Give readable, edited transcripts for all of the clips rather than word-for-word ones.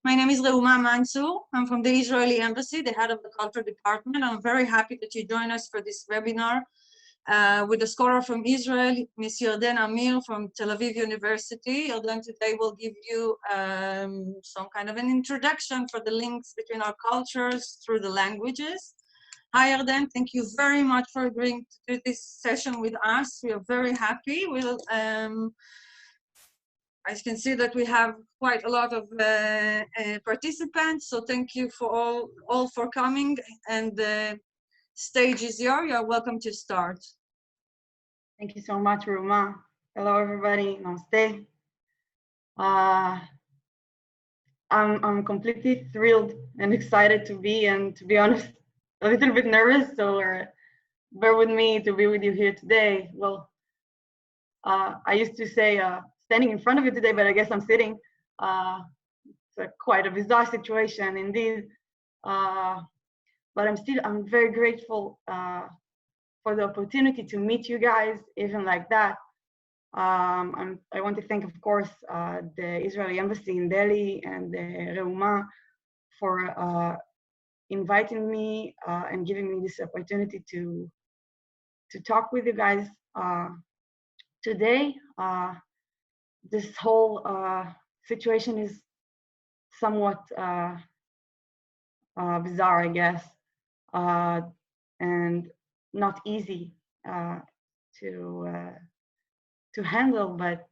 My name is Reuma Mansour. I'm from the Israeli Embassy, the head of the culture department. I'm very happy that you join us for this webinar with a scholar from Israel, Ms. Yarden Amir from Tel Aviv University. Yarden today will give you some kind of an introduction for the links between our cultures through the languages. Hi, Yarden. Thank you very much for agreeing to do this session with us. We are very happy. As you can see that we have quite a lot of participants, so thank you for all for coming, and the stage is yours. You are welcome to start. Thank you so much, Ruma. Hello, everybody. Namaste. I'm completely thrilled and excited to be, and to be honest, a little bit nervous, so bear with me to be with you here today. Well, I used to say standing in front of you today, but I guess I'm sitting. It's quite a bizarre situation indeed. But I'm very grateful for the opportunity to meet you guys, even like that. I want to thank, of course, the Israeli Embassy in Delhi and Reuma for inviting me and giving me this opportunity to talk with you guys today. This whole situation is somewhat bizarre, I guess, and not easy to handle, but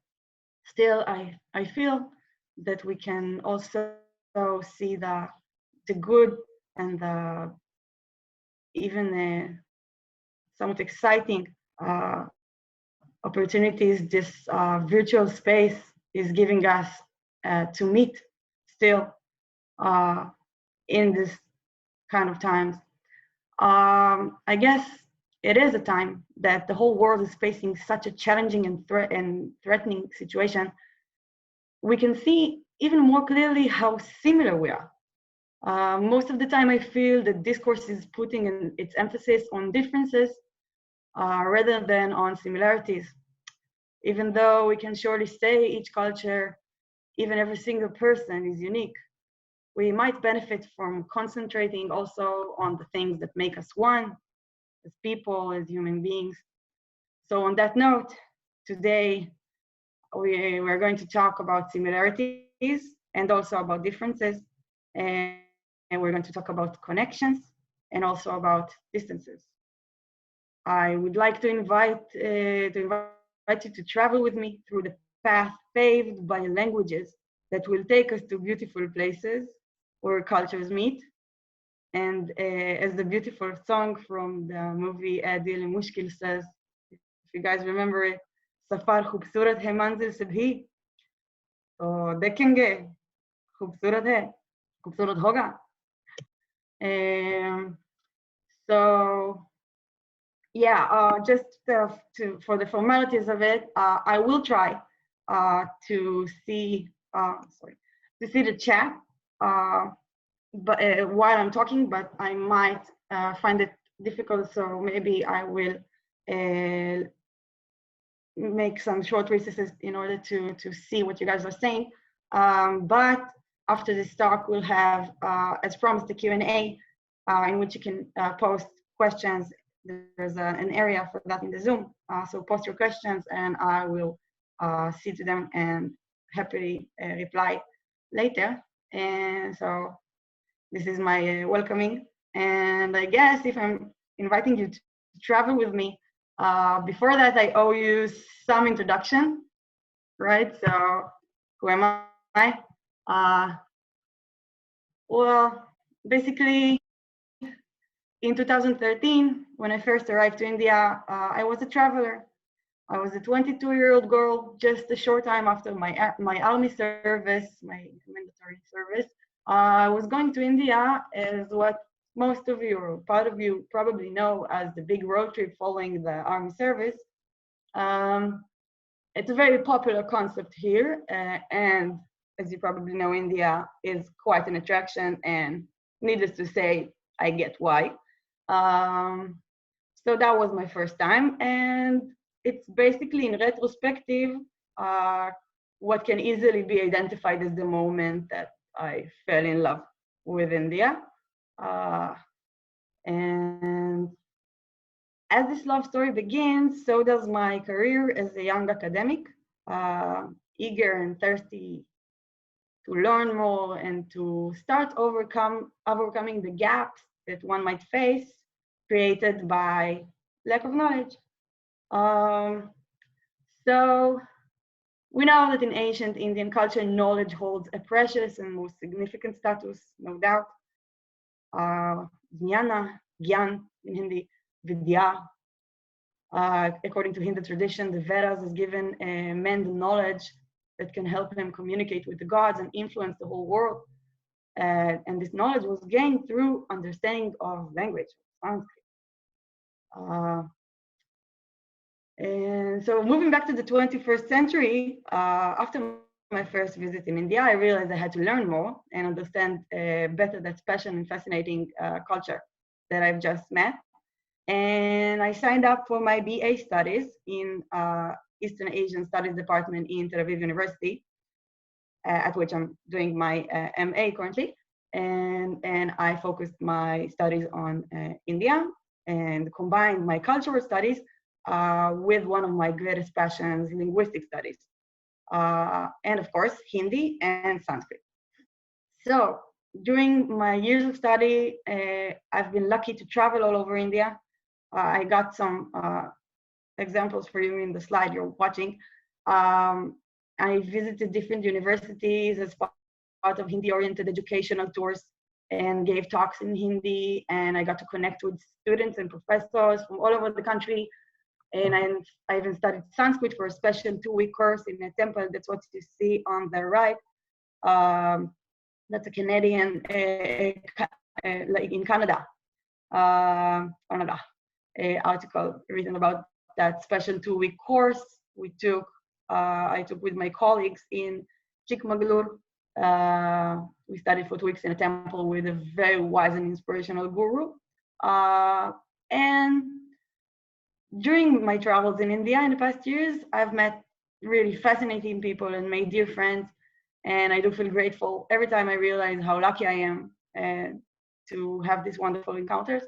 still I feel that we can also see the good and the even somewhat exciting opportunities this virtual space is giving us to meet still in this kind of times. I guess it is a time that the whole world is facing such a challenging and threatening situation. We can see even more clearly how similar we are. Most of the time I feel that discourse is putting its emphasis on differences rather than on similarities. Even though we can surely say each culture, even every single person is unique, we might benefit from concentrating also on the things that make us one, as people, as human beings. So on that note, today we're going to talk about similarities and also about differences, and we're going to talk about connections and also about distances. I would like to invite you to travel with me through the path paved by languages that will take us to beautiful places where cultures meet. And as the beautiful song from the movie Adil Mushkil says, if you guys remember it, Safar khubsurat hai manzil se bhi, to dekhenge khubsurat hai, khubsurat hoga. So yeah, just for the formalities of it, I will try to see the chat but while I'm talking, but I might find it difficult, so maybe I will make some short recesses in order to see what you guys are saying. But after this talk, we'll have, as promised, the Q&A in which you can post questions. There's an area for that in the Zoom, so post your questions and I will see to them and happily reply later. And so this is my welcoming, and I guess if I'm inviting you to travel with me, before that I owe you some introduction, right? So who am I? Well, basically in 2013, when I first arrived to India, I was a traveler. I was a 22-year-old girl, just a short time after my army service, my mandatory service. I was going to India as what most of you or part of you probably know as the big road trip following the army service. It's a very popular concept here, and as you probably know, India is quite an attraction, and needless to say, I get why. So that was my first time, and it's basically in retrospective what can easily be identified as the moment that I fell in love with India. And as this love story begins, so does my career as a young academic, eager and thirsty to learn more and to start overcoming the gaps that one might face created by lack of knowledge. Um, so we know that in ancient Indian culture, knowledge holds a precious and most significant status, no doubt. Jnana, Gyan in Hindi, Vidya. According to Hindu tradition, the Vedas has given man the knowledge that can help him communicate with the gods and influence the whole world. And this knowledge was gained through understanding of language, Sanskrit. And so moving back to the 21st century, after my first visit in India, I realized I had to learn more and understand better that special and fascinating culture that I've just met. And I signed up for my BA studies in Eastern Asian Studies Department in Tel Aviv University, at which I'm doing my MA currently. And I focused my studies on India and combined my cultural studies with one of my greatest passions, linguistic studies. And of course, Hindi and Sanskrit. So during my years of study, I've been lucky to travel all over India. I got some examples for you in the slide you're watching. I visited different universities as part of Hindi-oriented educational tours and gave talks in Hindi, and I got to connect with students and professors from all over the country. And I even studied Sanskrit for a special 2-week course in a temple. That's what you see on the right. That's a Canadian, like in Canada, article written about that special 2-week course I took with my colleagues in Chikmagalur. We studied for 2 weeks in a temple with a very wise and inspirational guru. And during my travels in India in the past years, I've met really fascinating people and made dear friends. And I do feel grateful every time I realize how lucky I am to have these wonderful encounters.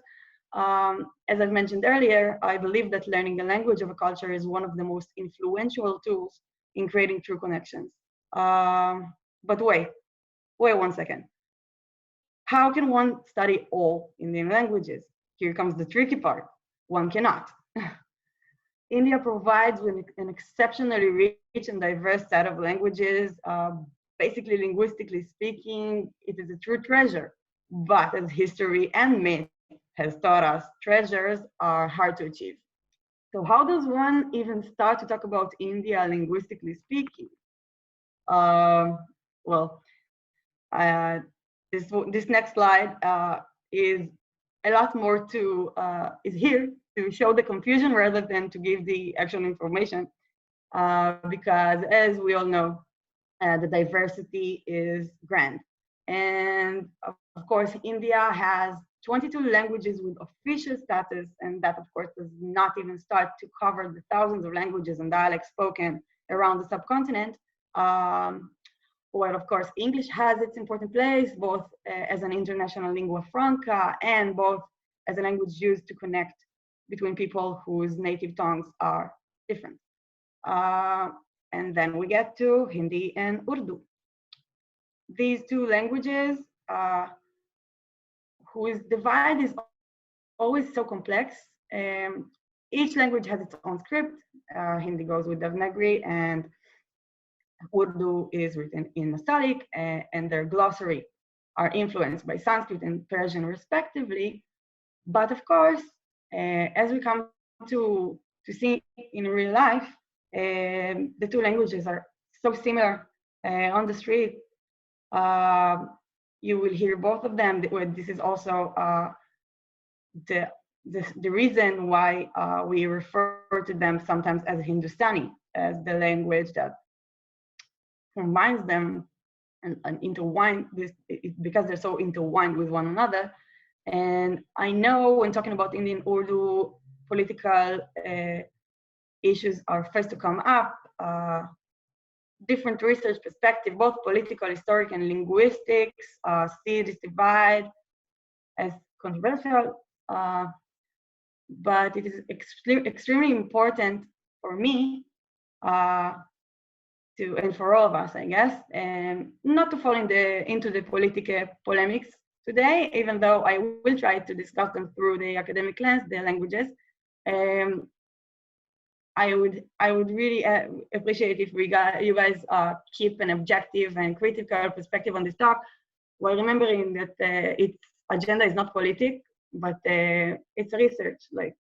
As I've mentioned earlier, I believe that learning the language of a culture is one of the most influential tools in creating true connections. But wait 1 second. How can one study all Indian languages? Here comes the tricky part. One cannot. India provides with an exceptionally rich and diverse set of languages. Basically, linguistically speaking, it is a true treasure. But as history and myth has taught us, treasures are hard to achieve. So how does one even start to talk about India linguistically speaking? This next slide is a lot more is here to show the confusion rather than to give the actual information, because as we all know, the diversity is grand. And of course, India has 22 languages with official status, and that of course does not even start to cover the thousands of languages and dialects spoken around the subcontinent. Well, of course, English has its important place, both as an international lingua franca and both as a language used to connect between people whose native tongues are different. And then we get to Hindi and Urdu. These two languages, whose divide is always so complex. Each language has its own script. Hindi goes with Devanagari, and Urdu is written in Masalik, and their glossary are influenced by Sanskrit and Persian respectively. But of course, as we come to see in real life, the two languages are so similar on the street. You will hear both of them. This is also the reason why we refer to them sometimes as Hindustani, as the language that combines them and intertwined because they're so intertwined with one another. And I know when talking about Indian Urdu, political issues are first to come up. different research perspectives, both political, historic, and linguistics, see this divide as controversial, but it is extremely important for me and for all of us, I guess, not to fall into the political polemics today, even though I will try to discuss them through the academic lens, the languages. I would really appreciate if you guys keep an objective and critical perspective on this talk, while remembering that its agenda is not politics, but it's a research, like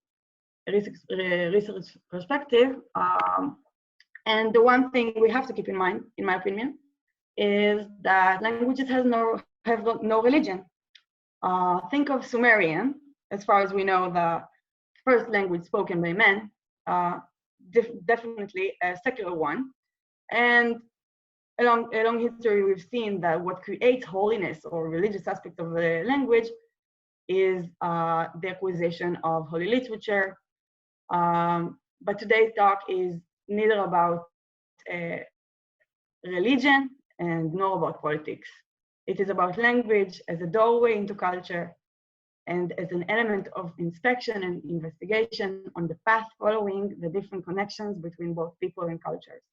research perspective. And the one thing we have to keep in mind, in my opinion, is that languages have no religion. Think of Sumerian, as far as we know, the first language spoken by men, definitely a secular one. And along history, we've seen that what creates holiness or religious aspect of the language is the acquisition of holy literature. But today's talk is neither about religion and nor about politics. It is about language as a doorway into culture and as an element of inspection and investigation on the path following the different connections between both people and cultures.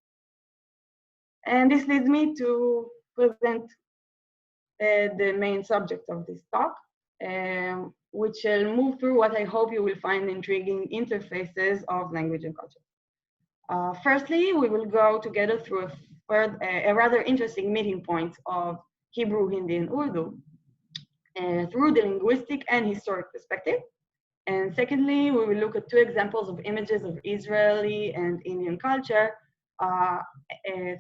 And this leads me to present the main subject of this talk, which shall move through what I hope you will find intriguing interfaces of language and culture. Firstly, we will go together through a rather interesting meeting point of Hebrew, Hindi, and Urdu through the linguistic and historic perspective. And secondly, we will look at two examples of images of Israeli and Indian culture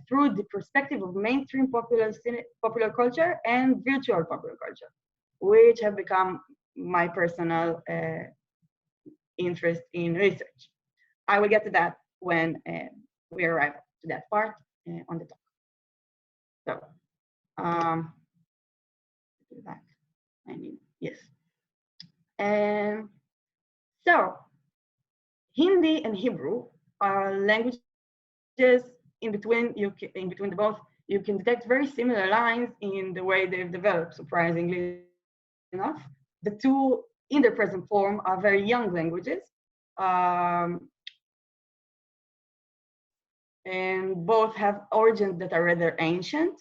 through the perspective of mainstream popular culture and virtual popular culture, which have become my personal interest in research. I will get to that when we arrive to that part on the talk. So, do that. I mean, yes. So, Hindi and Hebrew are languages in between the both. You can detect very similar lines in the way they've developed, surprisingly enough. The two, in their present form, are very young languages. And both have origins that are rather ancient.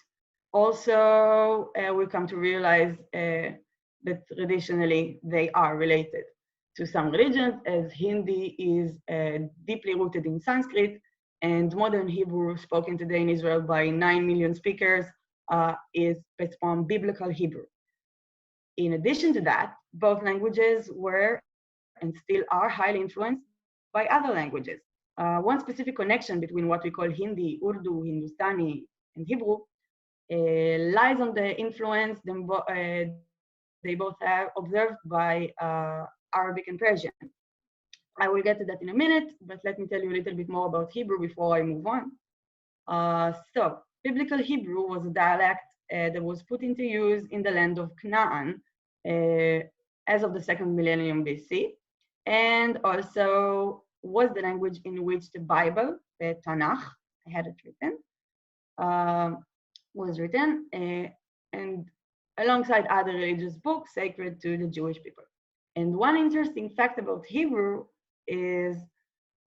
Also, we come to realize that traditionally they are related to some religions, as Hindi is deeply rooted in Sanskrit, and modern Hebrew, spoken today in Israel by 9 million speakers, is based on biblical Hebrew. In addition to that, both languages were and still are highly influenced by other languages. One specific connection between what we call Hindi, Urdu, Hindustani, and Hebrew lies on the influence they both have observed by Arabic and Persian. I will get to that in a minute, but let me tell you a little bit more about Hebrew before I move on. So, biblical Hebrew was a dialect that was put into use in the land of Canaan as of the 2nd millennium BC, and also was the language in which the Bible, the Tanakh, I had it written, was written, and alongside other religious books sacred to the Jewish people. And one interesting fact about Hebrew is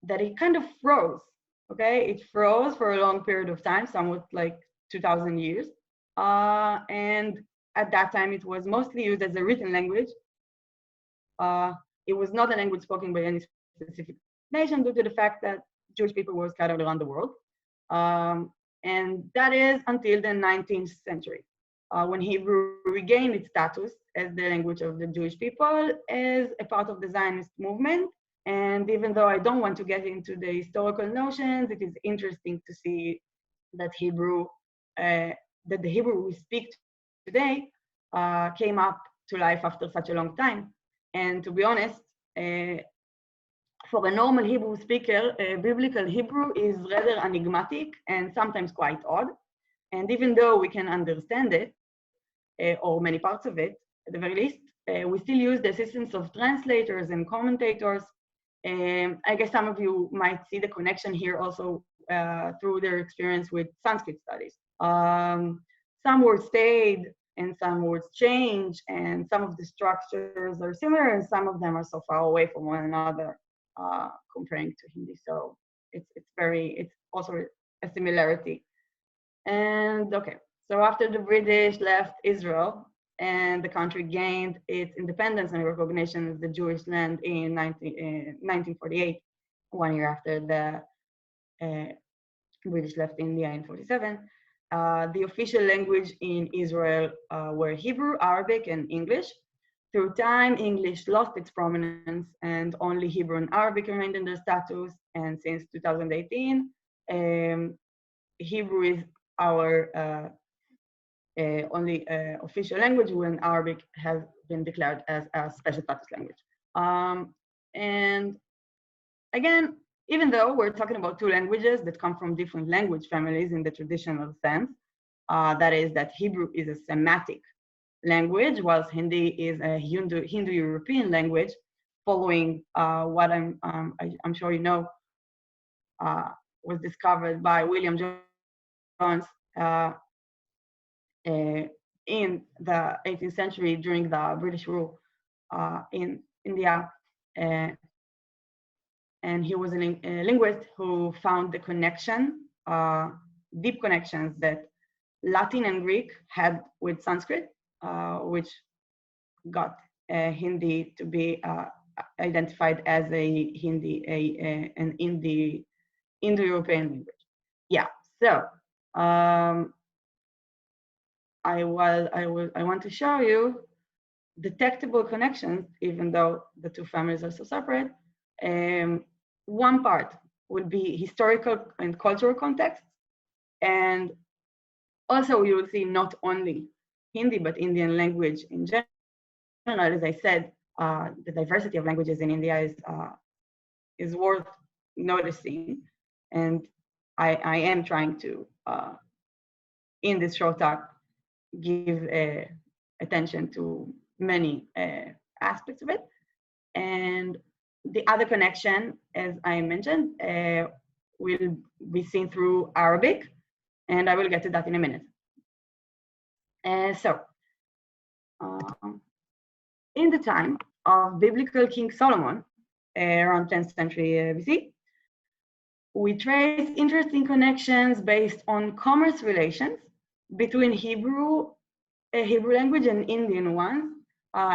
that it kind of froze, okay? It froze for a long period of time, somewhat like 2,000 years. And at that time, it was mostly used as a written language. It was not a language spoken by any specific nation due to the fact that Jewish people were scattered around the world. And that is until the 19th century, when Hebrew regained its status as the language of the Jewish people as a part of the Zionist movement. And even though I don't want to get into the historical notions, it is interesting to see that the Hebrew we speak today came up to life after such a long time. And to be honest, for a normal Hebrew speaker, biblical Hebrew is rather enigmatic and sometimes quite odd. And even though we can understand it, or many parts of it, at the very least, we still use the assistance of translators and commentators. I guess some of you might see the connection here also through their experience with Sanskrit studies. Some words stayed and some words change, and some of the structures are similar and some of them are so far away from one another, comparing to Hindi. So it's also a similarity. And okay, so after the British left Israel and the country gained its independence and recognition as the Jewish land in 1948, 1 year after the British left India in 47, the official language in Israel were Hebrew, Arabic, and English. Through time, English lost its prominence and only Hebrew and Arabic remained in their status. And since 2018, Hebrew is our only official language, when Arabic has been declared as a special status language. And again, even though we're talking about two languages that come from different language families in the traditional sense, that is that Hebrew is a Semitic language, whilst Hindi is a Hindu-European language, following what I'm sure you know, was discovered by William Jones in the 18th century during the British rule in India. And he was a linguist who found the connection, deep connections that Latin and Greek had with Sanskrit, which got Hindi to be identified as a Hindi, an Indo-European language. Yeah. So I want to show you detectable connections, even though the two families are so separate. One part will be historical and cultural context, and also you will see not only Hindi but Indian language in general. As I said, the diversity of languages in India is worth noticing, and I am trying to in this short talk give attention to many aspects of it. And the other connection, as I mentioned, will be seen through Arabic, and I will get to that in a minute. So, in the time of biblical King Solomon, around 10th century BC, we trace interesting connections based on commerce relations between Hebrew language and Indian ones.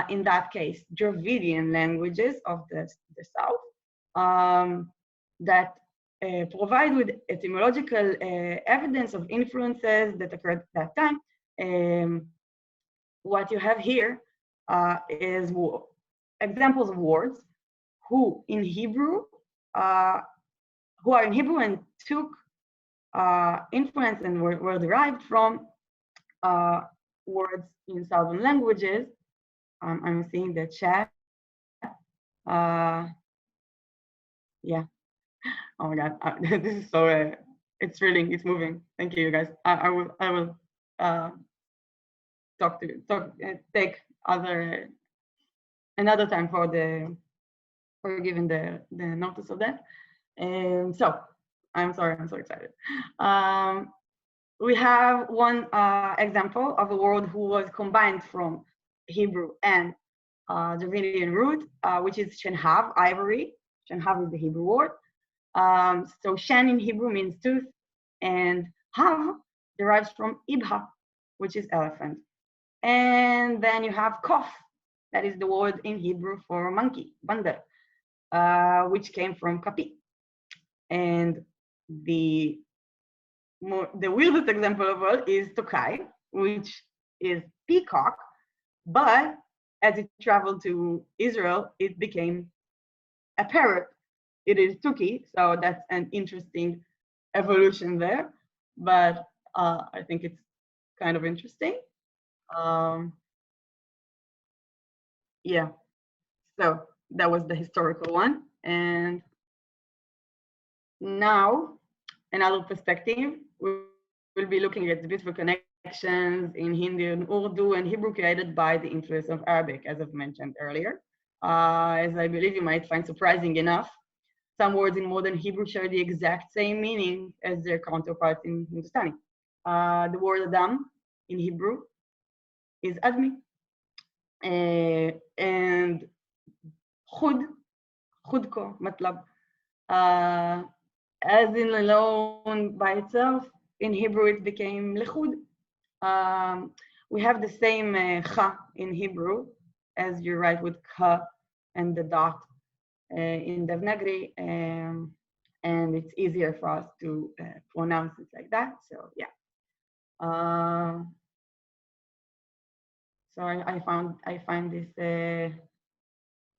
In that case, Dravidian languages of the south, that provide with etymological evidence of influences that occurred at that time. What you have here is examples of words who are in Hebrew and took influence and were derived from words in southern languages. I'm seeing the chat. Yeah. Oh my God, this is so. It's moving. Thank you, you guys. I will take another time for giving the notice of that. And so I'm sorry, I'm so excited. We have one example of a word who was combined from Hebrew and Dravidian root, which is shenhav, ivory. Shenhav is the Hebrew word. So shen in Hebrew means tooth, and hav derives from ibha, which is elephant. And then you have kof, that is the word in Hebrew for monkey, bandar, which came from kapi. And the weirdest example of all is tokai, which is peacock, but as it traveled to Israel, it became a parrot. It is tuki, so that's an interesting evolution there, but I think it's kind of interesting. Yeah, so that was the historical one. And now another perspective, we'll be looking at the beautiful connections in Hindi and Urdu and Hebrew created by the influence of Arabic, as I've mentioned earlier, as I believe you might find surprising enough. some words in modern Hebrew share the exact same meaning as their counterparts in Hindustani. The word Adam in Hebrew is Admi. And Khud, Khudko, matlab, as in alone by itself, in Hebrew it became Lechud. We have the same Cha in Hebrew as you write with Ka and the dot in Devanagari, and it's easier for us to pronounce it like that. So yeah. So I find this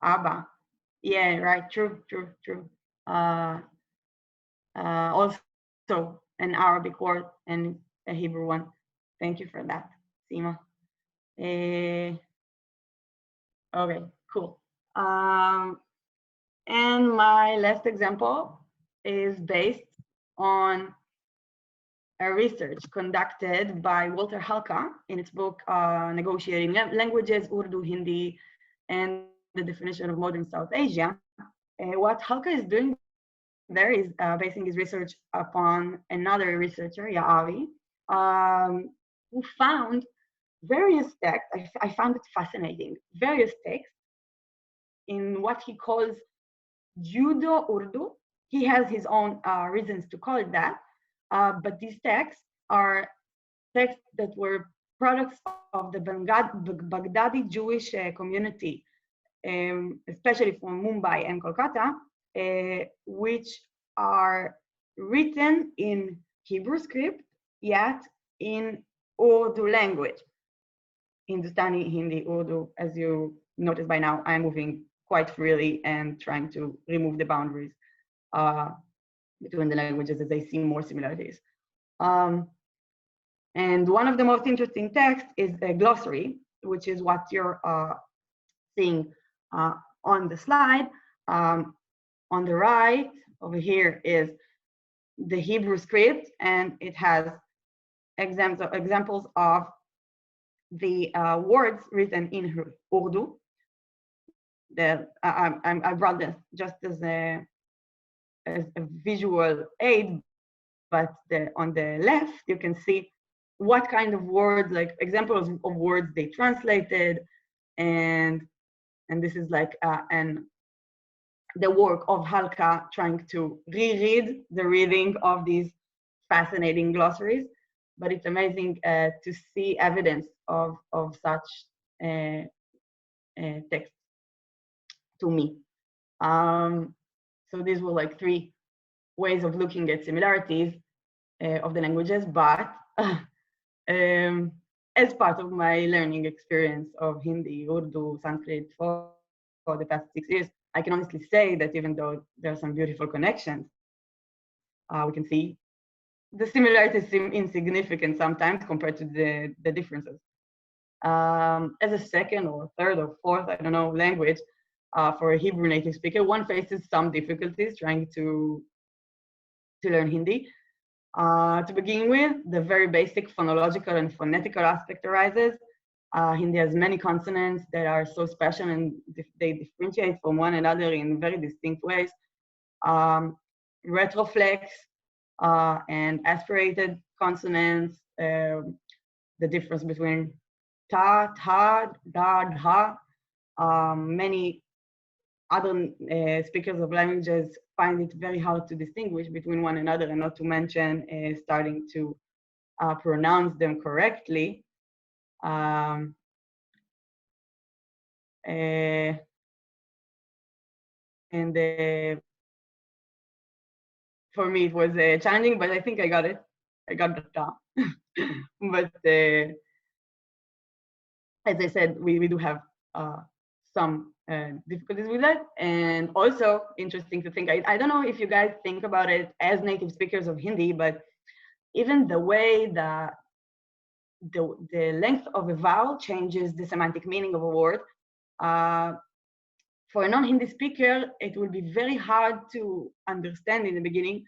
Abba. Yeah, right. True. Also an Arabic word and a Hebrew one. Thank you for that, Sima. Okay, cool. And my last example is based on a research conducted by Walter Halka in its book, Negotiating Languages, Urdu, Hindi, and the Definition of Modern South Asia. What Halka is doing there is basing his research upon another researcher, Ya'ari, who found various texts. I found it fascinating, various texts in what he calls Judo Urdu. He has his own reasons to call it that, but these texts are texts that were products of the Baghdadi Jewish community, especially from Mumbai and Kolkata, which are written in Hebrew script, yet in Urdu language. Hindustani, Hindi, Urdu, as you notice by now, I'm moving quite freely and trying to remove the boundaries between the languages as I see more similarities. And one of the most interesting texts is a glossary, which is what you're seeing on the slide. On the right over here is the Hebrew script, and it has examples of the words written in Urdu. I brought this just as a visual aid, but on the left you can see what kind of words, like examples of words they translated, and this is like the work of Halka trying to reread the reading of these fascinating glossaries. But it's amazing to see evidence of such texts to me. So these were like three ways of looking at similarities of the languages, but as part of my learning experience of Hindi, Urdu, Sanskrit for the past 6 years, I can honestly say that even though there are some beautiful connections, we can see the similarities seem insignificant sometimes compared to the differences. As a second or third or fourth, I don't know, language for a Hebrew native speaker, one faces some difficulties trying to learn Hindi. To begin with, the very basic phonological and phonetical aspect arises. Hindi has many consonants that are so special and they differentiate from one another in very distinct ways. Retroflex and aspirated consonants, the difference between ta, ta, da, dha. Many other speakers of languages find it very hard to distinguish between one another, and not to mention starting to pronounce them correctly. And for me it was challenging, but I think I got it. I got the ta. But as I said, we do have some difficulties with that. And also interesting to think, I don't know if you guys think about it as native speakers of Hindi, but even the way that the length of a vowel changes the semantic meaning of a word. For a non-Hindi speaker, it will be very hard to understand in the beginning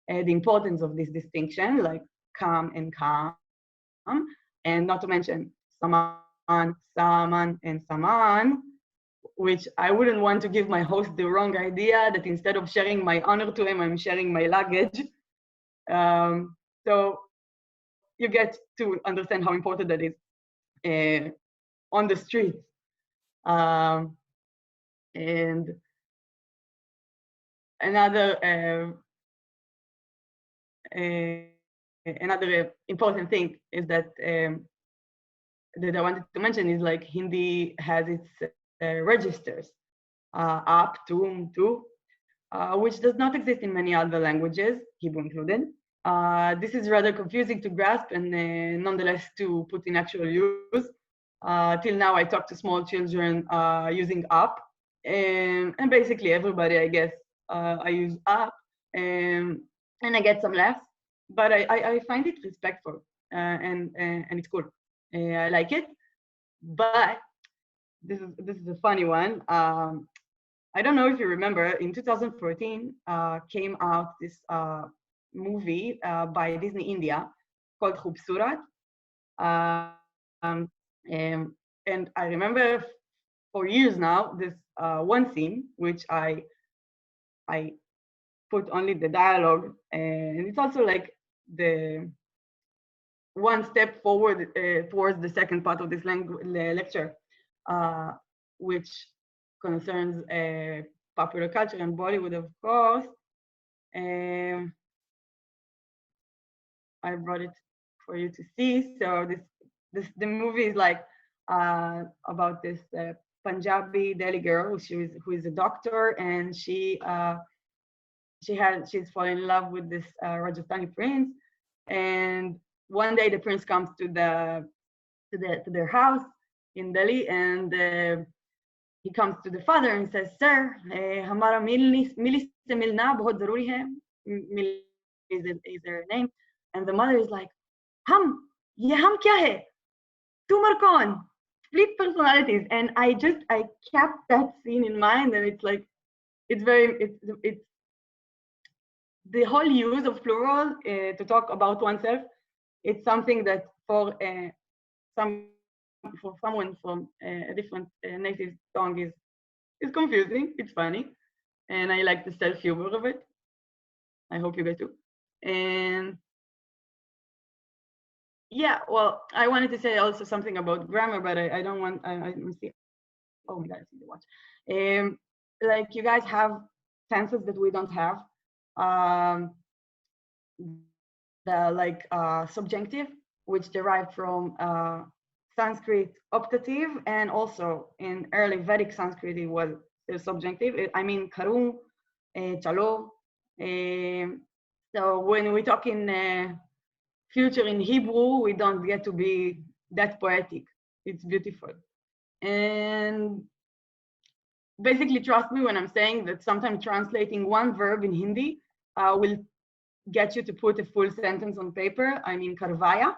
the importance of this distinction, like kam and kam, and not to mention saman, saman, and saman. which I wouldn't want to give my host the wrong idea that instead of sharing my honor to him, I'm sharing my luggage. So you get to understand how important that is on the streets. And another important thing is that that I wanted to mention is like Hindi has its registers, up, to, which does not exist in many other languages, Hebrew included. This is rather confusing to grasp and nonetheless to put in actual use. Till now, I talk to small children using up, and basically everybody, I guess, I use up, and I get some laughs, but I find it respectful, and it's cool. I like it, but this is a funny one. I don't know if you remember, in 2014 came out this movie by Disney India called Khubsurat. And I remember for years now this one scene which I put only the dialogue, and it's also like the one step forward towards the second part of this lecture, which concerns popular culture and Bollywood, of course. I brought it for you to see. So the movie is like about this Punjabi Delhi girl who is a doctor, and she's fallen in love with this Rajasthani prince, and one day the prince comes to their house in Delhi, and he comes to the father and says, "Sir, हमारा मिली से मिलना बहुत ज़रूरी है." Milli is their name, and the mother is like, "हम क्या है? तुम और कौन?" Split personalities, and I kept that scene in mind, and it's like it's the whole use of plural to talk about oneself. It's something that for someone from a different native tongue is confusing. It's funny, and I like the self humor of it. I hope you guys do. And yeah, well, I wanted to say also something about grammar, but I don't want. I see. Oh my God, I see the watch. Like you guys have tenses that we don't have. The subjunctive, which derived from Sanskrit optative, and also in early Vedic Sanskrit it was the subjunctive. I mean, karu, chalo. So when we talk in future in Hebrew, we don't get to be that poetic. It's beautiful. And basically, trust me when I'm saying that sometimes translating one verb in Hindi will get you to put a full sentence on paper. I mean, karvaya.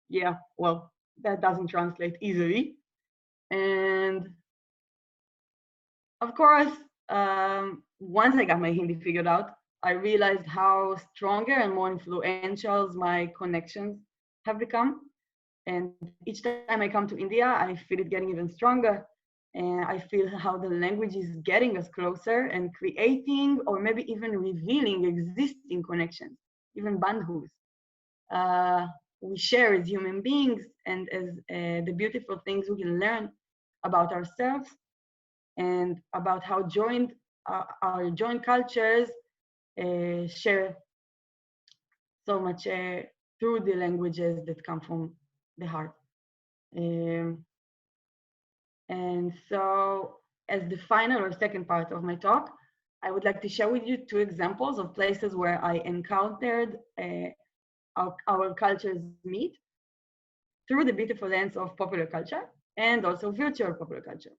Yeah, well, that doesn't translate easily. And of course, once I got my Hindi figured out, I realized how stronger and more influential my connections have become. And each time I come to India, I feel it getting even stronger. And I feel how the language is getting us closer and creating or maybe even revealing existing connections, even bandhus. We share as human beings and as the beautiful things we can learn about ourselves and about how our joint cultures share so much through the languages that come from the heart. And so as the final or second part of my talk, I would like to share with you 2 examples of places where I encountered our cultures meet through the beautiful lens of popular culture and also virtual popular culture,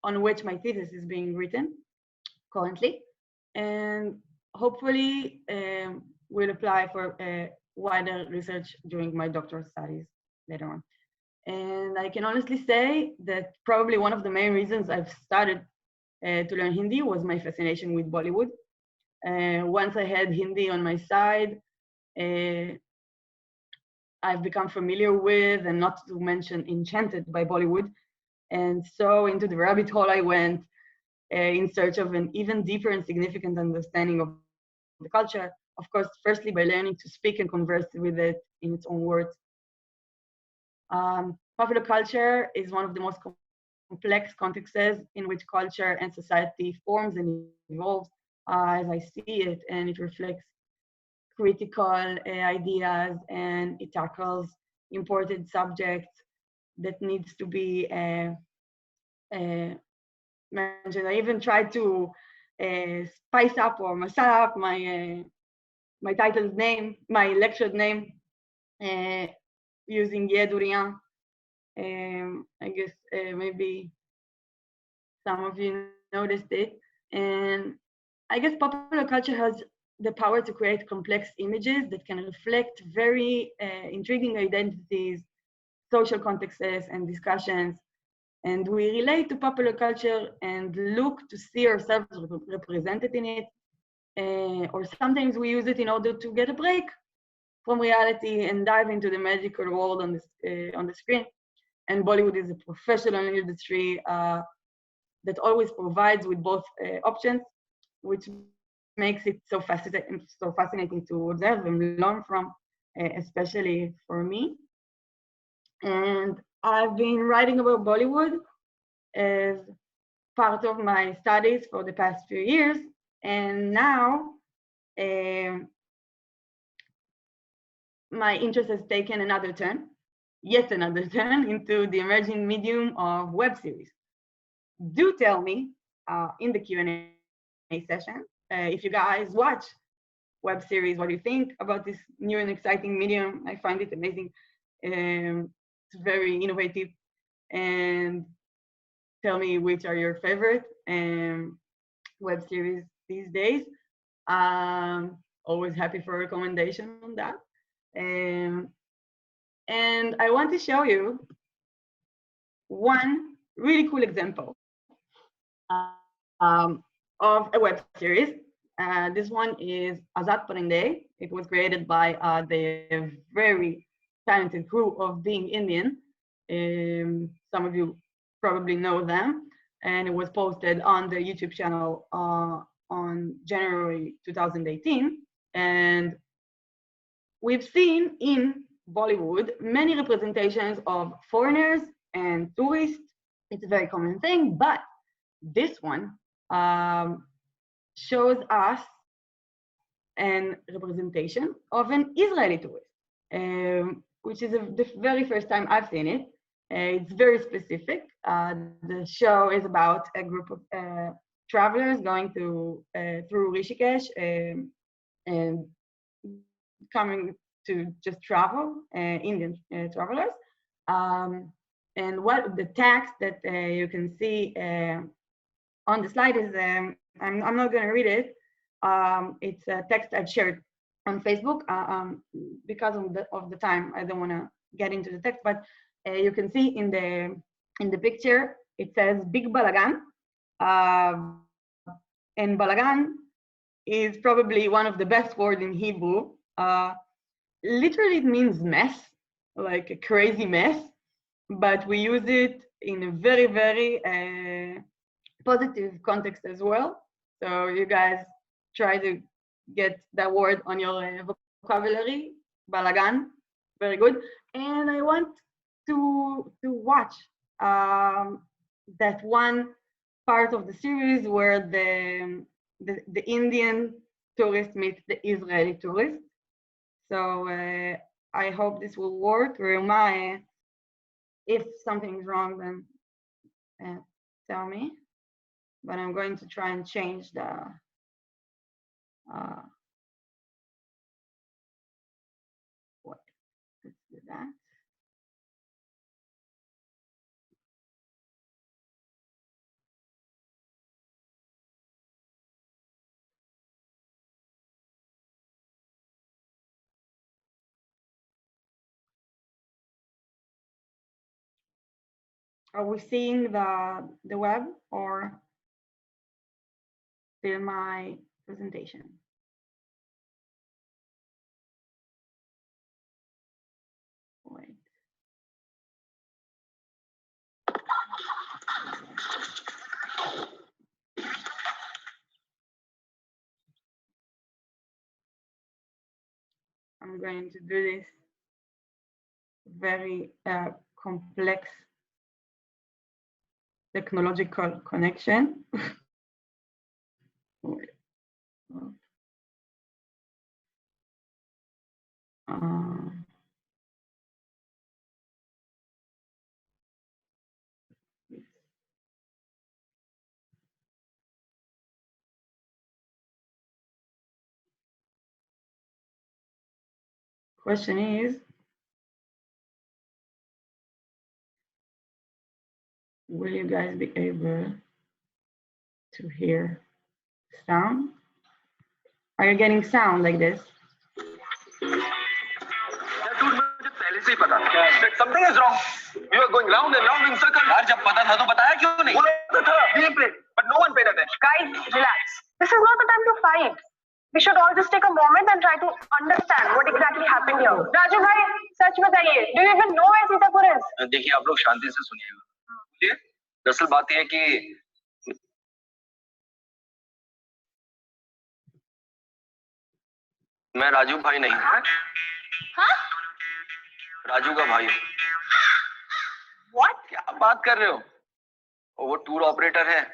on which my thesis is being written currently, and hopefully will apply for wider research during my doctoral studies later on. And I can honestly say that probably one of the main reasons I've started to learn Hindi was my fascination with Bollywood. Once I had Hindi on my side, I've become familiar with, and not to mention enchanted by Bollywood. And so into the rabbit hole I went in search of an even deeper and significant understanding of the culture. Of course, firstly, by learning to speak and converse with it in its own words. Popular culture is one of the most complex contexts in which culture and society forms and evolves as I see it, and it reflects critical ideas, and it tackles important subjects that needs to be mentioned. I even tried to spice up or masala up my title's name, my lecture's name, using Yarden. I guess maybe some of you noticed it. And I guess popular culture has the power to create complex images that can reflect very intriguing identities, social contexts, and discussions. And we relate to popular culture and look to see ourselves represented in it. Or sometimes we use it in order to get a break from reality and dive into the magical world on the screen. And Bollywood is a professional industry that always provides with both options, which makes it so fascinating to observe and learn from, especially for me. And I've been writing about Bollywood as part of my studies for the past few years, and now my interest has taken another turn, yet another turn, into the emerging medium of web series. Do tell me in the Q&A session if you guys watch web series, what do you think about this new and exciting medium? I find it amazing. It's very innovative, and tell me which are your favorite web series these days. Always happy for a recommendation on that. And I want to show you one really cool example of a web series. This one is Azat Parinde. It was created by the very talented crew of Being Indian. Some of you probably know them. And it was posted on the YouTube channel on January 2018. And we've seen in Bollywood many representations of foreigners and tourists. It's a very common thing, but this one shows us an representation of an Israeli tourist, which is the very first time I've seen it. It's very specific. The show is about a group of travelers going through Rishikesh and coming to just travel, Indian travelers. And what the text that you can see on the slide is, I'm not going to read it. It's a text I've shared on Facebook. Because of the time, I don't want to get into the text, but you can see in the picture, it says Big Balagan. And Balagan is probably one of the best words in Hebrew. Literally, it means mess, like a crazy mess, but we use it in a very, very positive context as well. So you guys try to get that word on your vocabulary. Balagan, very good. And I want to watch that one part of the series where the Indian tourist meets the Israeli tourist. So I hope this will work. If something's wrong, then tell me. But I'm going to try and change the what? Let's do that. Are we seeing the web or still my presentation? Wait. I'm going to do this very complex technological connection. Question is, will you guys be able to hear sound? Are you getting sound like this? Something is wrong. You are going round and round in circles. यार जब पता था तो बताया क्यों नहीं? पता था. Game play, but no one paid attention. Guys, relax. This is not the time to fight. We should all just take a moment and try to understand what exactly happened here. Raju bhai, सच बताइए. Do you even know where Sitapur is? देखिए आप लोग शांति से सुनिएगा. ठीक है? दरअसल बात यह है कि मैं राजू भाई नहीं हूँ. हाँ? राजू का भाई. What? क्या बात कर रहे हो? वो टूर ऑपरेटर है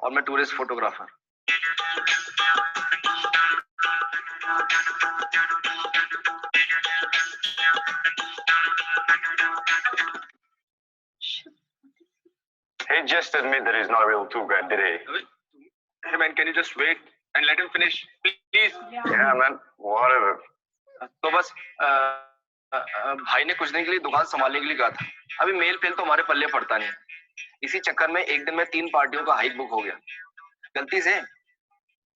और मैं tourist photographer. He just admitted that he's not a real tour guide, did he? Hey man, can you just wait and let him finish, please? Yeah, man. Whatever. तो बस भाई ने कुछ दिन के लिए दुकान संभालने के लिए कहा था. अभी मेल फेल तो हमारे पल्ले पड़ता नहीं. इसी चक्कर में एक दिन में 3 पार्टियों का हाइक बुक हो गया. गलती से.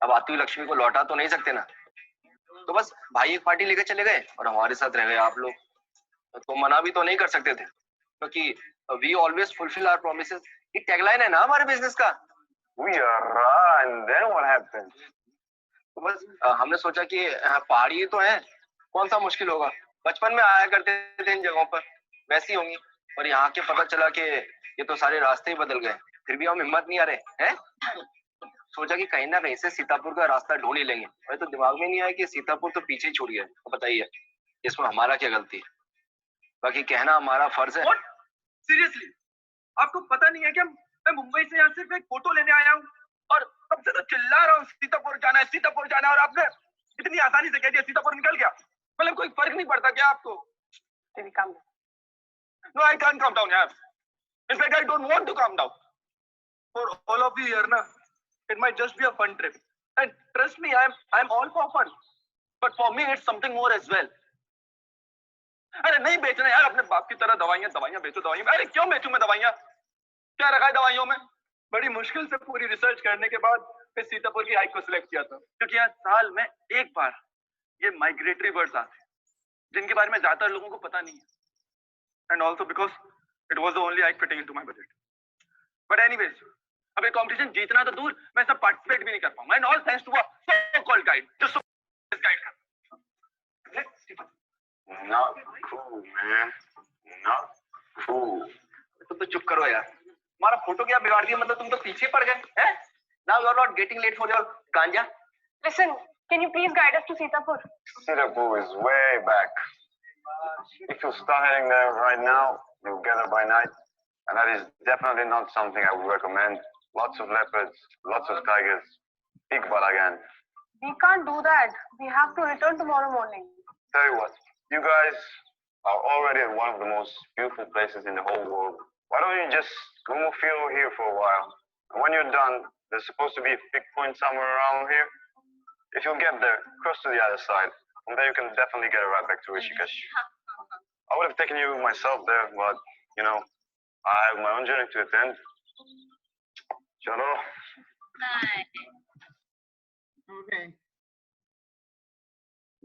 अब आती हुई लक्ष्मी को लौटा तो नहीं सकते ना. तो बस भाई एक पार्टी लेकर चले गए और हमारे साथ रह गए आप लोग. तो मना भी तो नहीं कर सकते थे क्योंकि we always fulfill our promises. ये टैगलाइन है ना हमारे बिजनेस का. We are, and then what happened? तो बस हमने सोचा कि पहाड़ी तो है, कौन सा मुश्किल होगा. बचपन में आया करते थे इन जगहों पर, वैसी होंगी. और यहाँ के पता चला कि ये तो सारे रास्ते ही बदल गए. फिर भी हम हिम्मत नहीं आ रहे हैं. सोचा कि कहीं ना कहीं से सीतापुर का रास्ता ढूंढ ही लेंगे. अरे तो दिमाग में नहीं आया कि सीतापुर तो पीछे ही छूट गया. तो बताइए इसमें हमारा क्या गलती है. बाकी कहना हमारा फर्ज है. सीरियसली आपको पता नहीं है कि मैं मुंबई से यहाँ सिर्फ एक फोटो लेने आया हूँ और तब से तो चिल्ला रहा हूँ सीतापुर जाना है, सीतापुर जाना है. और आपने इतनी आसानी से कह दिया सीतापुर निकल गया. मतलब कोई फर्क नहीं पड़ता क्या आपको? No, I can't calm down, yaar. In fact, I don't want to calm down. For all of you here, na, it might just be a fun trip. And trust me, I'm all for fun. But for me, it's something more as well. अरे नहीं बेचना यार अपने बाप की तरह. दवाइयां बेचो दवाइयां. अरे क्यों बेचूं मैं दवाइयां? क्या रखा है दवाइयों में? बड़ी मुश्किल से पूरी रिसर्च करने के बाद फिर सीतापुर की हाइक को सिलेक्ट किया था क्योंकि यहाँ साल में एक बार ये माइग्रेटरी बर्ड्स आते हैं जिनके बारे में ज्यादातर लोगों को पता नहीं है. And also because it was the only hike fitting into my budget. But anyways, अब ये competition जीतना तो दूर, मैं सब participate भी नहीं कर पाऊंगा. And all thanks to a so-called guide, just so-called guide. Not cool, man. Not cool. तुम तो चुप करो यार. हमारा फोटो क्या बिगाड़ दिया? मतलब तुम तो पीछे पड़ गए हैं? Now you are not getting late for your ganja. Listen, can you please guide us to Sitapur? Sitapur is way back. If you start heading there right now, you'll get there by night. And that is definitely not something I would recommend. Lots of leopards, lots of tigers, big balagan. We can't do that. We have to return tomorrow morning. Tell you what, you guys are already at one of the most beautiful places in the whole world. Why don't you just go feel here for a while? And when you're done, there's supposed to be a big point somewhere around here. If you get there, cross to the other side. From there you can definitely get a ride back to Rishikesh. I would have taken you myself there, but, you know, I have my own journey to attend. Chalo. Bye. Okay.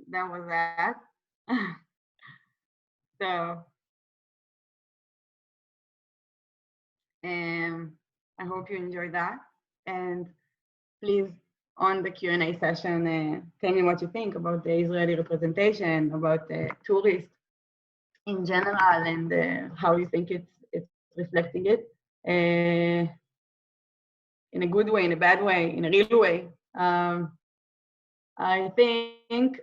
That was that. So, I hope you enjoyed that. And please, on the Q&A session, tell me what you think about the Israeli representation, about the tourists in general, and how you think it's reflecting it in a good way, in a bad way, in a real way. I think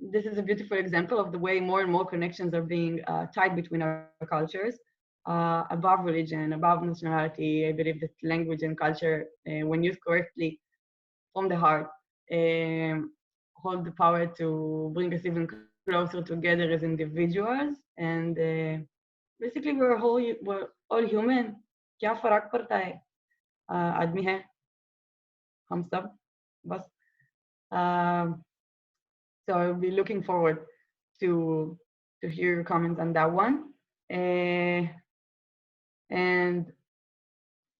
this is a beautiful example of the way more and more connections are being tied between our cultures, above religion, above nationality. I believe that language and culture, when used correctly from the heart, hold the power to bring us even closer together as individuals. And basically, we're all human. क्या फर्क पड़ता है? आदमी है, हम सब, बस. So I'll be looking forward to hear your comments on that one. And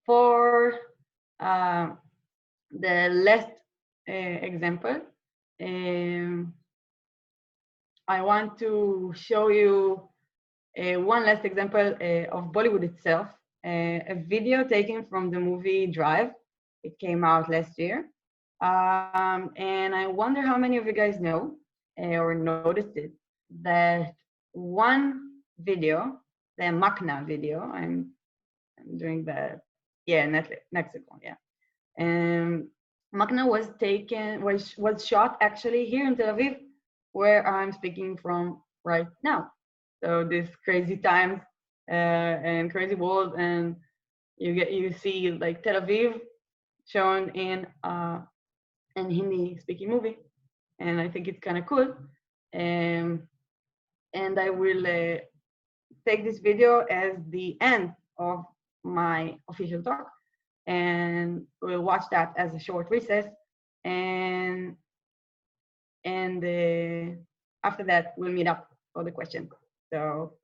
for the last example, I want to show you one last example of Bollywood itself, a video taken from the movie Drive. It came out last year. And I wonder how many of you guys know or noticed it, that one video, the Makna video, I'm doing the, yeah, Mexico, yeah. Makna was shot actually here in Tel Aviv, where I'm speaking from right now. So this crazy times and crazy world, and you see like Tel Aviv shown in Hindi speaking movie, and I think it's kind of cool. And I will take this video as the end of my official talk, and we'll watch that as a short recess, and after that we'll meet up for the question. So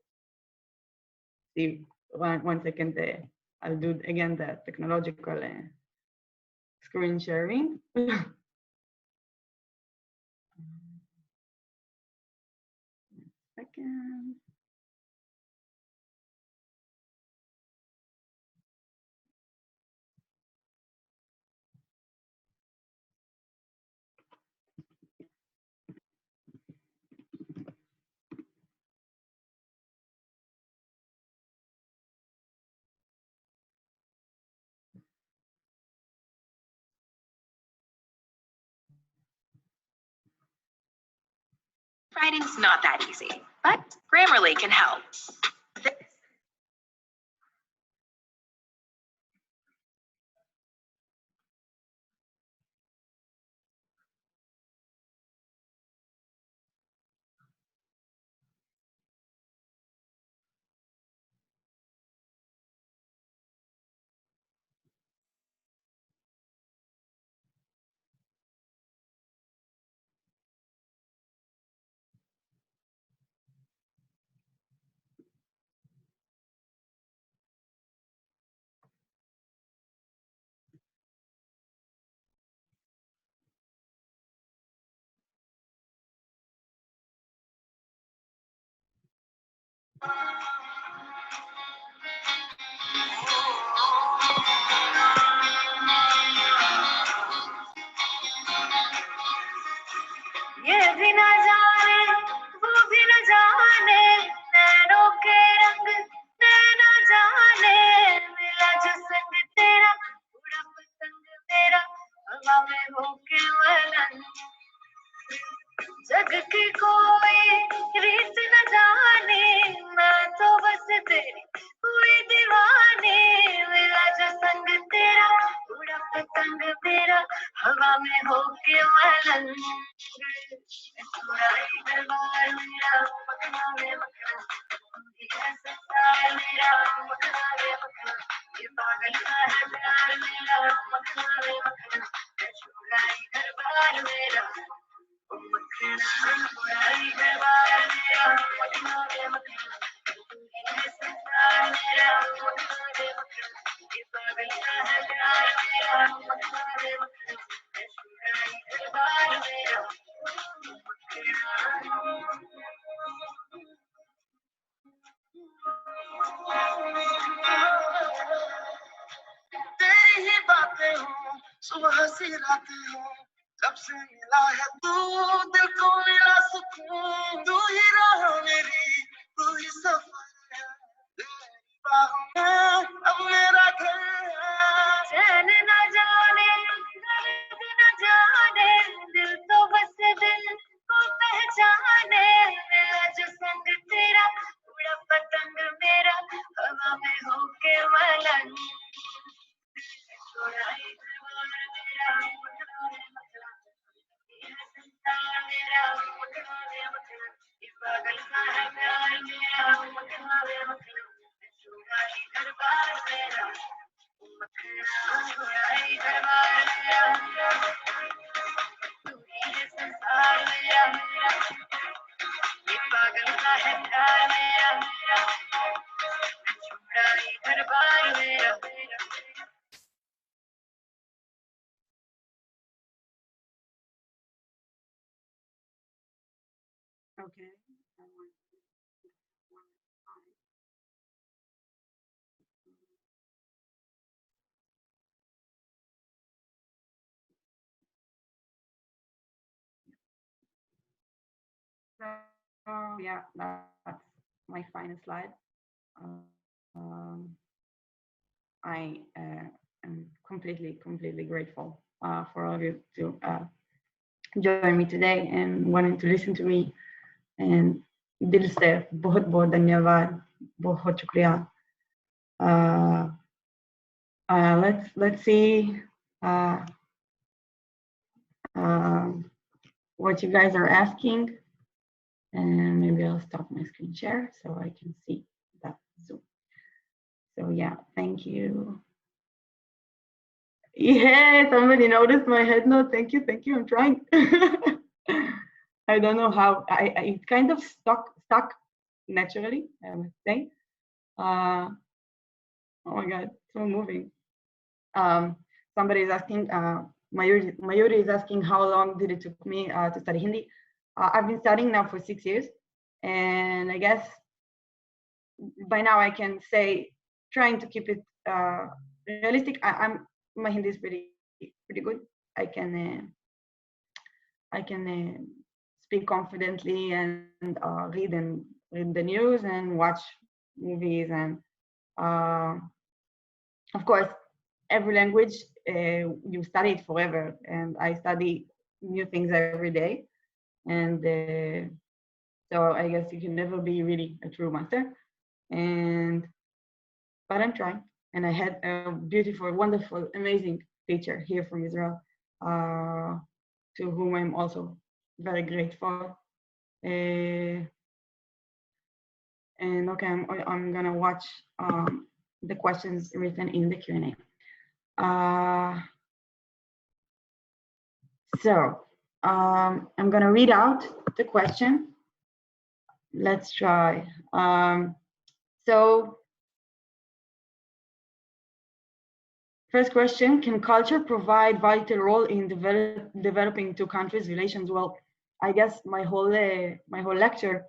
see, one second, I'll do again the technological screen sharing. Second. Writing's not that easy, but Grammarly can help. ये भी न जाने वो भी न जाने नैनों के रंग नैना जाने मिला जो संग तेरा उड़ा पतंग तेरा हवा में होके वलन जग की कोई रीत न जाने मैं तो बस तेरी हुई दीवानी मिला जो संग तेरा उड़ा पतंग तेरा हवा में होके वलन दरबार मेरा मखना में मखना संसार मेरा मखना में मखना ये पागल का है प्यार मेरा मखना में मखना छुड़ाई दरबार मेरा मखना छुड़ाई दरबार मेरा मखना में मखना संसार मेरा मखना में मखना ये पागल का है प्यार मेरा मखना में मखना छुड़ाई दरबार मेरा तेरी ही बातें हो सुबह सी रातें हो जब से मिला है तू दिल को मिला सुकून तू ही राह मेरी तू ही सफर है तेरी बाहों में अब मेरा घर है चैन न जाने दर्द न जाने दिल तो बस दिल को पहचाने Okay. So yeah, that's my final slide. Um, I am completely grateful for all of you to join me today and wanting to listen to me. And दिल से बहुत बहुत धन्यवाद, बहुत शुक्रिया. Let's see what you guys are asking, and maybe I'll stop my screen share so I can see that Zoom. So yeah, thank you. Yeah, somebody noticed my head nod. Thank you. I'm trying. I don't know how. It kind of stuck naturally, I would say. Oh my God, so moving. Somebody is asking, Mayuri is asking, how long did it took me to study Hindi? I've been studying now for 6 years, and I guess by now I can say, trying to keep it realistic. My Hindi is pretty good. I can speak confidently and read the news and watch movies, and of course, every language you study it forever, and I study new things every day, and so I guess you can never be really a true master. But I'm trying, and I had a beautiful, wonderful, amazing teacher here from Israel, to whom I'm also very grateful. And okay, I'm gonna watch the questions written in the Q&A. So I'm gonna read out the question. Let's try. So first question, can culture provide vital role in developing two countries' relations? Well, I guess my whole lecture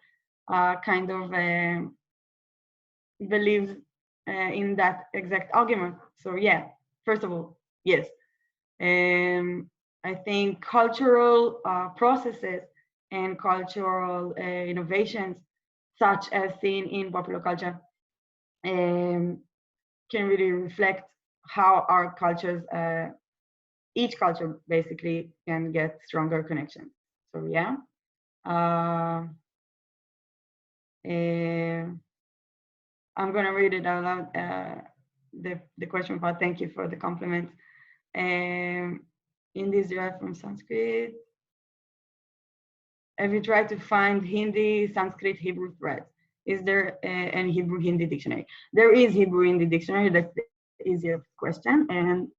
kind of believes in that exact argument. So yeah, first of all, yes. I think cultural processes and cultural innovations, such as seen in popular culture, can really reflect how our cultures, each culture basically, can get stronger connections. So yeah. I'm gonna read it out loud, the question part. Thank you for the compliment. In this derived from Sanskrit. Have you tried to find Hindi, Sanskrit, Hebrew threads? Is there an Hebrew Hindi dictionary? There is Hebrew Hindi dictionary. That's the easier question. And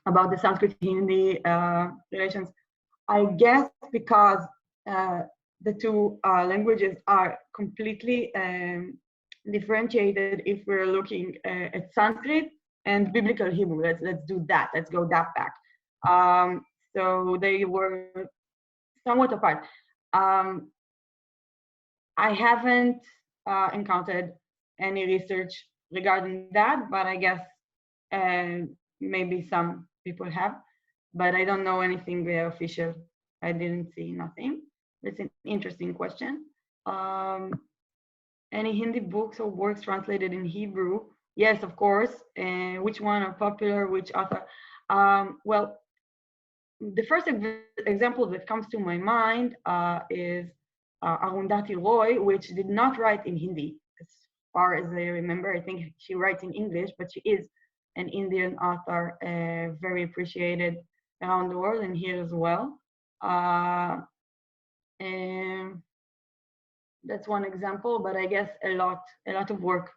about the Sanskrit Hindi relations, I guess because the two languages are completely differentiated. If we're looking at Sanskrit and biblical Hebrew, let's do that. Let's go that back. So they were somewhat apart. I haven't encountered any research regarding that, but I guess maybe some people have, but I don't know anything official. I didn't see nothing. It's an interesting question. Any Hindi books or works translated in Hebrew? Yes, of course. Which one are popular? Which author? Well, the first example that comes to my mind is Arundhati Roy, which did not write in Hindi, as far as I remember. I think she writes in English, but she is an Indian author, very appreciated around the world and here as well. And that's one example, but I guess a lot of work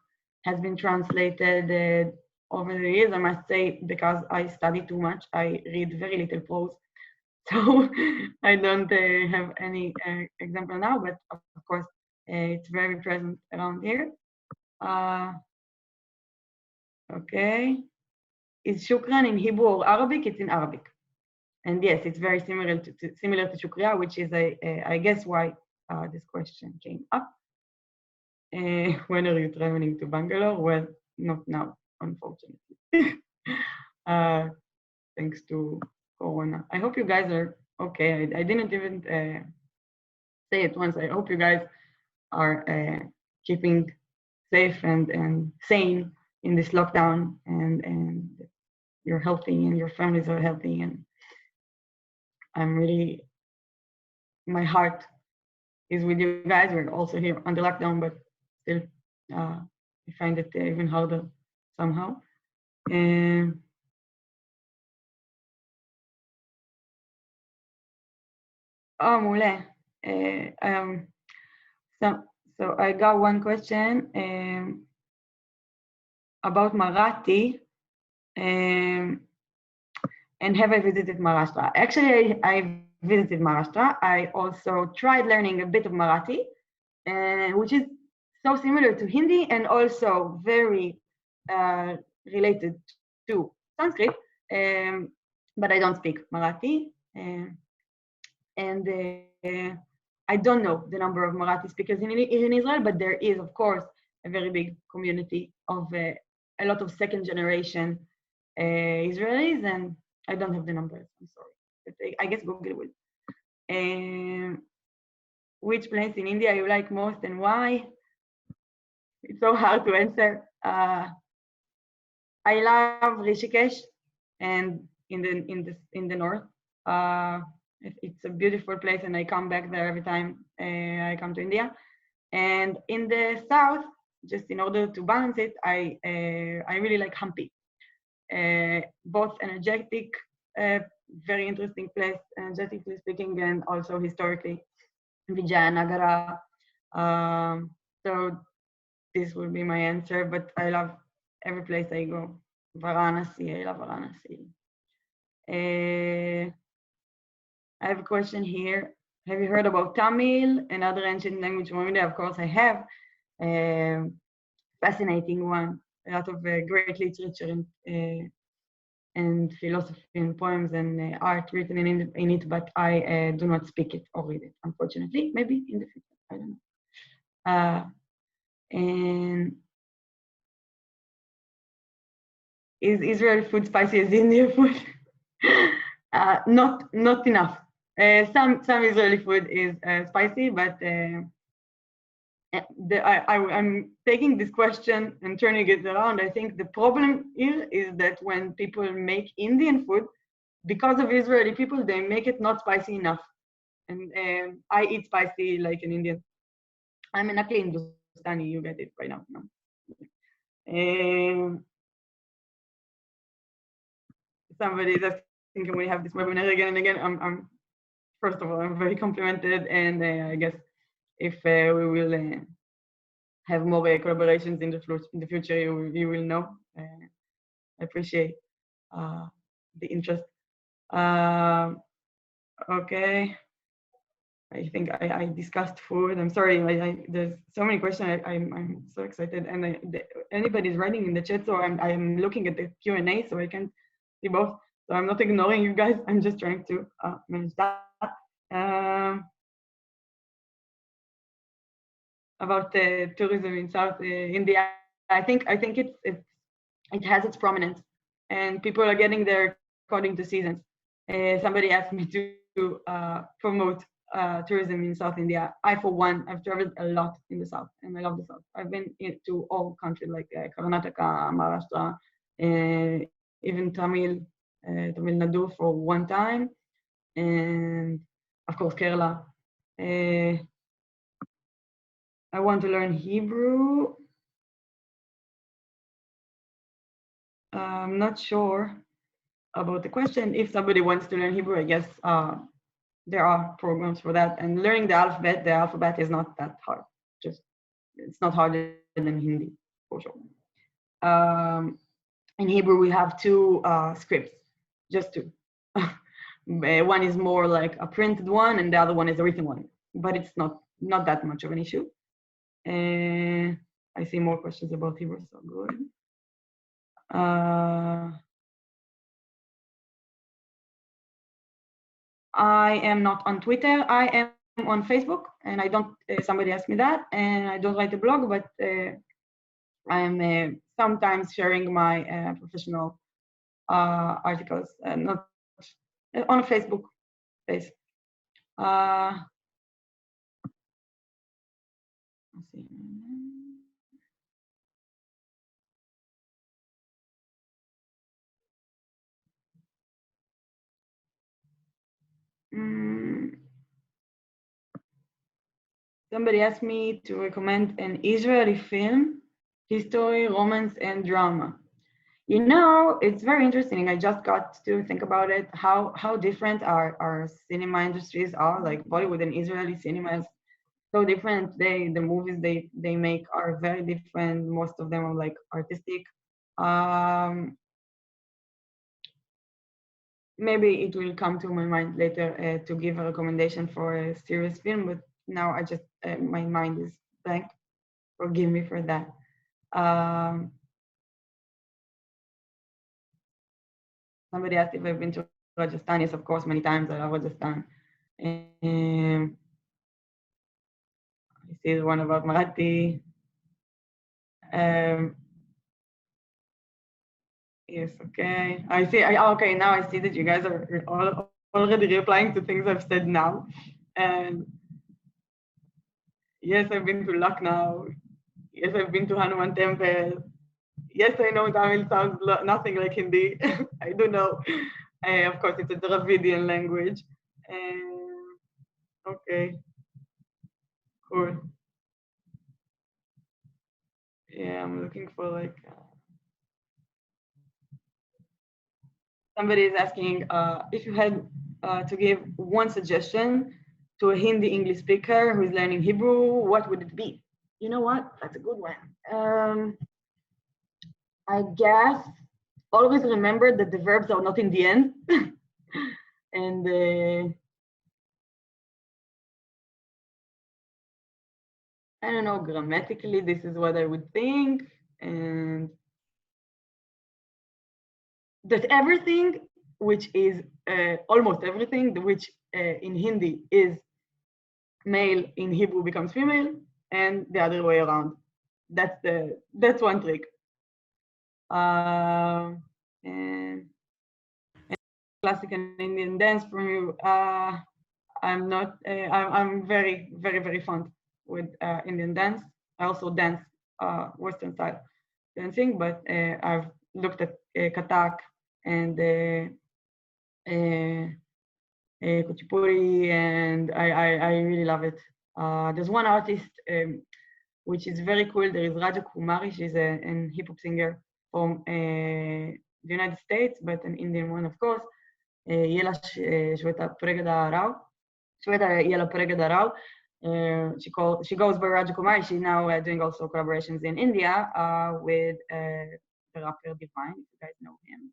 has been translated over the years. I must say, because I study too much, I read very little prose. So I don't have any example now, but of course it's very present around here. Okay, is shukran in Hebrew or Arabic? It's in Arabic, and yes, it's very similar to shukriya, which is I guess why this question came up. When are you traveling to Bangalore? Well, not now, unfortunately. Thanks to Corona. I hope you guys are okay. I didn't even say it once. I hope you guys are keeping safe and sane in this lockdown, and you're healthy and your families are healthy. And I'm really, my heart is with you guys. We're also here under lockdown, but still, I find it even harder somehow. מעולה. So I got one question about Marathi. And have I visited Maharashtra? Actually, I visited Maharashtra. I also tried learning a bit of Marathi, which is so similar to Hindi and also very related to Sanskrit. But I don't speak Marathi. And I don't know the number of Marathi speakers in Israel, but there is, of course, a very big community of a lot of second generation Israelis, and I don't have the numbers, I'm sorry. But I guess Google will. Which place in India you like most and why? It's so hard to answer. I love Rishikesh and in the north. It's a beautiful place, and I come back there every time I come to India. And in the south, just in order to balance it, I really like Hampi. Both energetic, very interesting place, energetically speaking, and also historically, Vijayanagara. So this will be my answer, but I love every place I go. Varanasi, I love Varanasi. I have a question here. Have you heard about Tamil, another ancient language from India? Of course I have. Fascinating one. A lot of great literature and philosophy and poems and art written in it, but I do not speak it or read it, unfortunately. Maybe in the future, I don't know. And is Israeli food spicy as Indian food? Not enough. Some Israeli food is spicy, but I'm taking this question and turning it around. I think the problem here is that when people make Indian food, because of Israeli people, they make it not spicy enough. And I eat spicy like an Indian. I'm an Akli Hindustani, you get it by now. No? Somebody is asking, can we have this webinar again and again? I'm first of all, I'm very complimented, and I guess if we will have more collaborations in the future, you will know. I appreciate the interest. Okay. I think I discussed food. I'm sorry. There's so many questions. I'm so excited, and anybody's writing in the chat, so I'm looking at the Q&A, so I can see both. So I'm not ignoring you guys. I'm just trying to manage that. About tourism in South India, I think it has its prominence, and people are getting there according to seasons. Somebody asked me to promote tourism in South India. I, for one, I've traveled a lot in the South, and I love the South. I've been to all countries like Karnataka, Maharashtra, even Tamil Nadu for one time, and of course Kerala. I want to learn Hebrew. I'm not sure about the question. If somebody wants to learn Hebrew, I guess there are programs for that. And learning the alphabet is not that hard. It's not harder than Hindi, for sure. In Hebrew, we have two scripts, just two. One is more like a printed one, and the other one is a written one. But it's not that much of an issue. I see more questions about Hebrew, so good. I am not on Twitter. I am on Facebook, and I don't. Somebody asked me that, and I don't write a blog, but I'm sometimes sharing my professional articles, not on a Facebook page. Let's see. Somebody asked me to recommend an Israeli film, history, romance, and drama. You know, it's very interesting. I just got to think about it, how different our cinema industries are. Like Bollywood and Israeli cinema is so different. The movies they make are very different. Most of them are like artistic. Maybe it will come to my mind later to give a recommendation for a serious film, but now I just my mind is blank. Forgive me for that. Somebody asked if I've been to Rajasthan. Yes, of course, many times. I love Rajasthan. I see one about Marathi. Yes, okay. I see. Okay, now I see that you guys are already replying to things I've said now. And yes, I've been to Lucknow. Yes, I've been to Hanuman Temple. Yes, I know Tamil sounds nothing like Hindi. I do know. Of course, it's a Dravidian language. Okay, cool. Yeah, I'm looking for like. Somebody is asking if you had to give one suggestion to a Hindi English speaker who is learning Hebrew, what would it be? You know what? That's a good one. I guess always remember that the verbs are not in the end. And I don't know, grammatically, this is what I would think. And that everything, which is almost everything, which in Hindi is male, in Hebrew becomes female, and the other way around. That's one trick. And classical Indian dance from you. I'm not. I'm very, very, very fond with Indian dance. I also dance Western style dancing, but I've looked at Kathak and Kuchipuri, and I really love it. There's one artist which is very cool. There is Raja Kumari. She's a hip hop singer from the United States, but an Indian one, of course. Yela Shweta Pregada Rao. Shweta Yela Pregada Rao. She goes by Raja Kumari. She's now doing also collaborations in India with the rapper Divine, if you guys know him.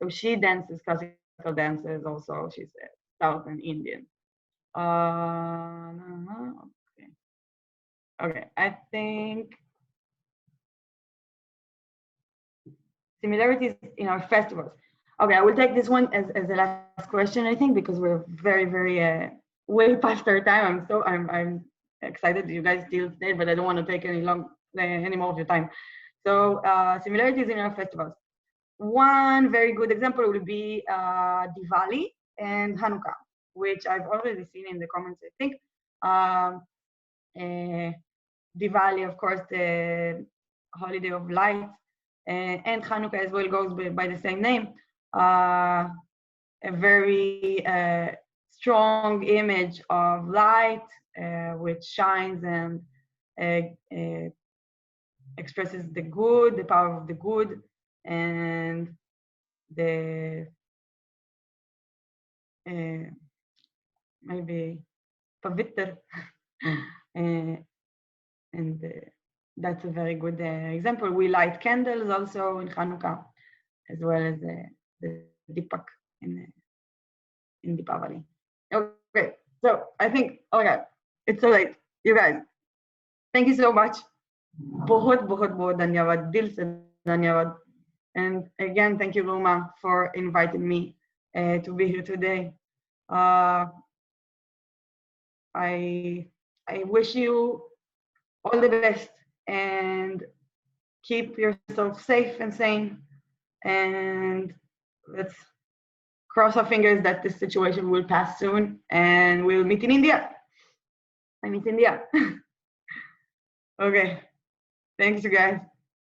So she dances classical dances also. She's Southern Indian. Okay. Okay, I think similarities in our festivals. Okay, I will take this one as the last question, I think, because we're very, very way past our time. I'm excited that you guys still stayed, but I don't want to take any more of your time. So similarities in our festivals. One very good example would be Diwali and Hanukkah, which I've already seen in the comments, I think. Diwali, of course, the holiday of lights, and Hanukkah as well goes by the same name. A very strong image of light, which shines and expresses the good, the power of the good, and the maybe pavitr. And that's a very good example. We light candles also in Hanukkah, as well as the Dipak in Deepavali. Okay, so I think, okay, it's so late. You guys, thank you so much. बहुत बहुत बहुत धन्यवाद, दिल से धन्यवाद. And again, thank you, Roma, for inviting me to be here today. I wish you all the best and keep yourself safe and sane. And let's cross our fingers that this situation will pass soon and we'll meet in India. I meet India. Okay. Thanks, you guys.